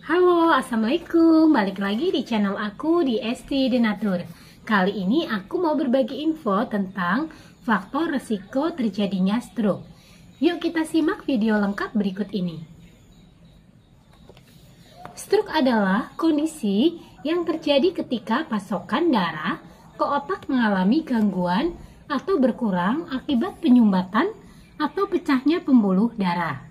Halo, assalamualaikum. Balik lagi di channel aku di Esti Denatur. Kali ini aku mau berbagi info tentang faktor resiko terjadinya stroke. Yuk kita simak video lengkap berikut ini. Stroke adalah kondisi yang terjadi ketika pasokan darah ke otak mengalami gangguan atau berkurang akibat penyumbatan atau pecahnya pembuluh darah.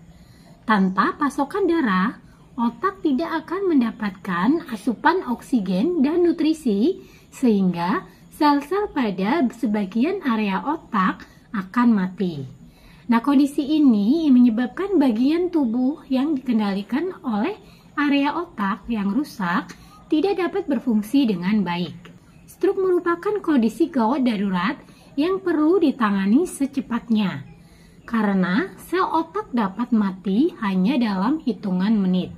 Tanpa pasokan darah, otak tidak akan mendapatkan asupan oksigen dan nutrisi sehingga sel-sel pada sebagian area otak akan mati. Nah, kondisi ini menyebabkan bagian tubuh yang dikendalikan oleh area otak yang rusak tidak dapat berfungsi dengan baik. Stroke merupakan kondisi gawat darurat yang perlu ditangani secepatnya karena sel otak dapat mati hanya dalam hitungan menit.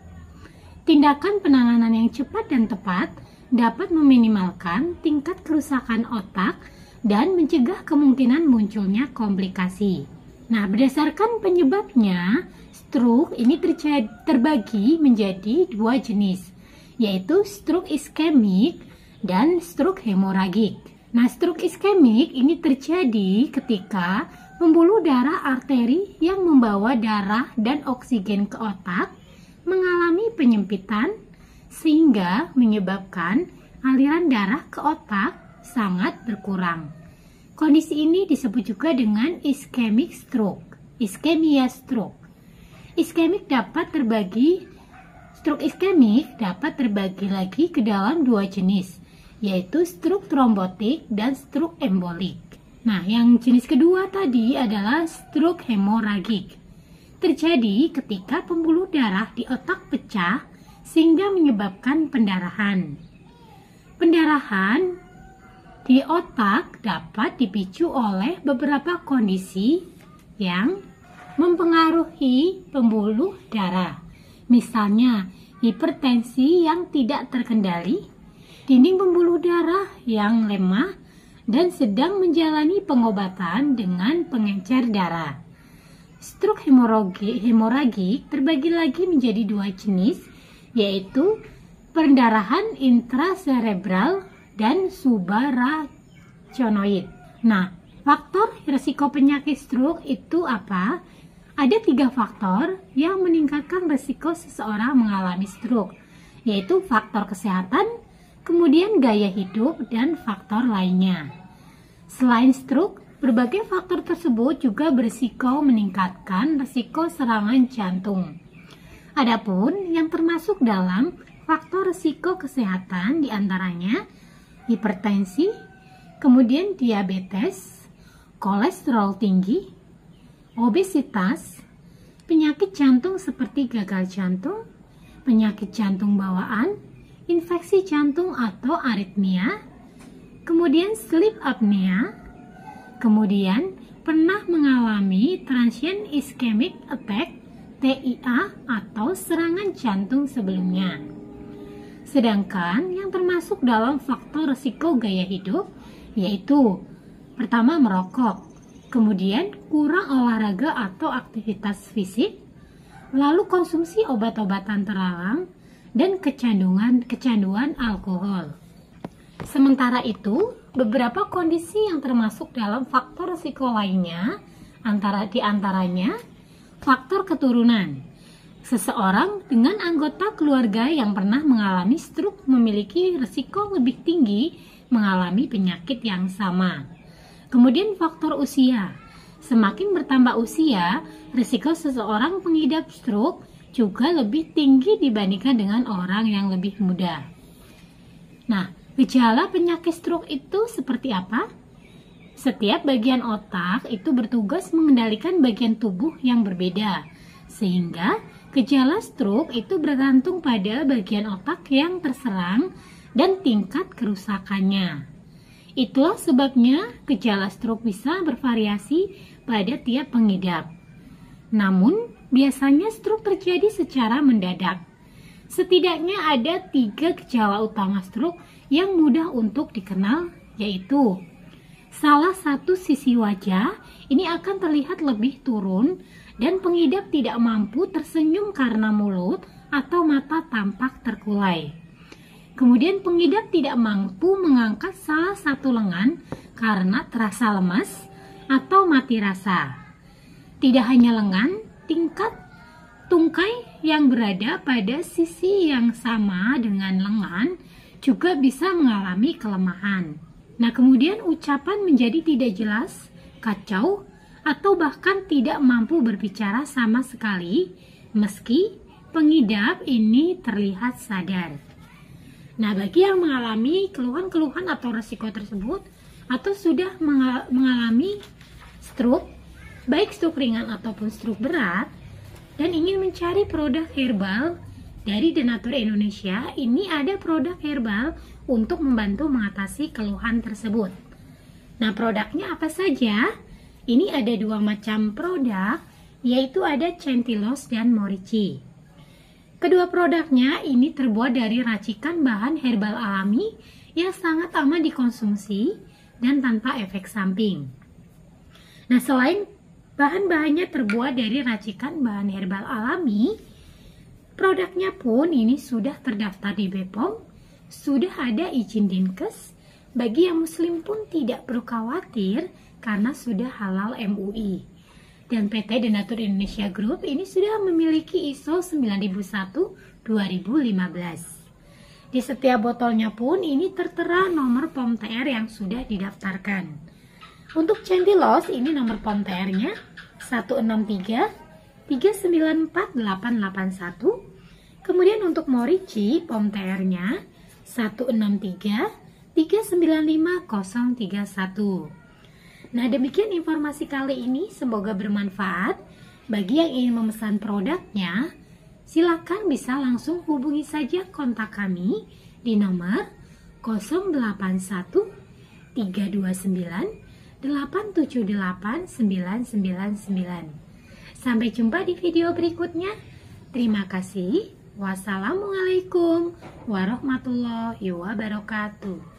Tindakan penanganan yang cepat dan tepat dapat meminimalkan tingkat kerusakan otak dan mencegah kemungkinan munculnya komplikasi. Nah, berdasarkan penyebabnya, stroke ini terbagi menjadi dua jenis, yaitu stroke iskemik dan stroke hemoragik. Nah, stroke iskemik ini terjadi ketika pembuluh darah arteri yang membawa darah dan oksigen ke otak mengalami penyempitan sehingga menyebabkan aliran darah ke otak sangat berkurang. Kondisi ini disebut juga dengan ischemic stroke, ischemia stroke. Stroke iskemik dapat terbagi lagi ke dalam dua jenis, yaitu stroke trombotik dan stroke embolik. Nah, yang jenis kedua tadi adalah stroke hemoragik. Terjadi ketika pembuluh darah di otak pecah sehingga menyebabkan pendarahan. Pendarahan di otak dapat dipicu oleh beberapa kondisi yang mempengaruhi pembuluh darah. Misalnya, hipertensi yang tidak terkendali, dinding pembuluh darah yang lemah, dan sedang menjalani pengobatan dengan pengencer darah. Stroke hemoragik terbagi lagi menjadi dua jenis, yaitu pendarahan intracerebral dan subarachnoid. Nah, faktor risiko penyakit stroke itu apa? Ada 3 faktor yang meningkatkan risiko seseorang mengalami stroke, yaitu faktor kesehatan, kemudian gaya hidup, dan faktor lainnya. Selain stroke, berbagai faktor tersebut juga berisiko meningkatkan risiko serangan jantung. Adapun yang termasuk dalam faktor risiko kesehatan diantaranya hipertensi, kemudian diabetes, kolesterol tinggi, obesitas, penyakit jantung seperti gagal jantung, penyakit jantung bawaan, infeksi jantung atau aritmia, kemudian sleep apnea, kemudian pernah mengalami transient ischemic attack (TIA) atau serangan jantung sebelumnya. Sedangkan yang termasuk dalam faktor risiko gaya hidup yaitu pertama merokok, kemudian kurang olahraga atau aktivitas fisik, lalu konsumsi obat-obatan terlarang, dan kecanduan alkohol. Sementara itu, beberapa kondisi yang termasuk dalam faktor risiko lainnya diantaranya faktor keturunan. Seseorang dengan anggota keluarga yang pernah mengalami stroke memiliki risiko lebih tinggi mengalami penyakit yang sama. Kemudian faktor usia. Semakin bertambah usia, risiko seseorang pengidap stroke juga lebih tinggi dibandingkan dengan orang yang lebih muda. Nah, gejala penyakit stroke itu seperti apa? Setiap bagian otak itu bertugas mengendalikan bagian tubuh yang berbeda, sehingga gejala stroke itu bergantung pada bagian otak yang terserang dan tingkat kerusakannya. Itulah sebabnya gejala stroke bisa bervariasi pada tiap pengidap. Namun, biasanya stroke terjadi secara mendadak. Setidaknya ada 3 gejala utama stroke yang mudah untuk dikenal, yaitu salah satu sisi wajah ini akan terlihat lebih turun dan pengidap tidak mampu tersenyum karena mulut atau mata tampak terkulai. Kemudian pengidap tidak mampu mengangkat salah satu lengan karena terasa lemas atau mati rasa. Tidak hanya lengan, tingkat tungkai yang berada pada sisi yang sama dengan lengan juga bisa mengalami kelemahan. Nah, kemudian ucapan menjadi tidak jelas, kacau, atau bahkan tidak mampu berbicara sama sekali meski pengidap ini terlihat sadar. Nah, bagi yang mengalami keluhan-keluhan atau resiko tersebut atau sudah mengalami stroke, baik stroke ringan ataupun stroke berat, dan ingin mencari produk herbal dari Denatur Indonesia, ini ada produk herbal untuk membantu mengatasi keluhan tersebut. Nah, produknya apa saja? Ini ada dua macam produk, yaitu ada Centilos dan Morici. Kedua produknya ini terbuat dari racikan bahan herbal alami yang sangat aman dikonsumsi dan tanpa efek samping. Nah, selain bahan-bahannya terbuat dari racikan bahan herbal alami, produknya pun ini sudah terdaftar di BPOM, sudah ada izin Dinkes. Bagi yang muslim pun tidak perlu khawatir karena sudah halal MUI. Dan PT Denatur Indonesia Group ini sudah memiliki ISO 9001-2015. Di setiap botolnya pun ini tertera nomor POM TR yang sudah didaftarkan. Untuk Centilos ini nomor POM TR-nya 163 394 881. Kemudian untuk Morici POM TR-nya 163 395 031. Nah, demikian informasi kali ini, semoga bermanfaat. Bagi yang ingin memesan produknya, silakan bisa langsung hubungi saja kontak kami di nomor 081 329 878 999. Sampai jumpa di video berikutnya. Terima kasih. Wassalamualaikum warahmatullahi wabarakatuh.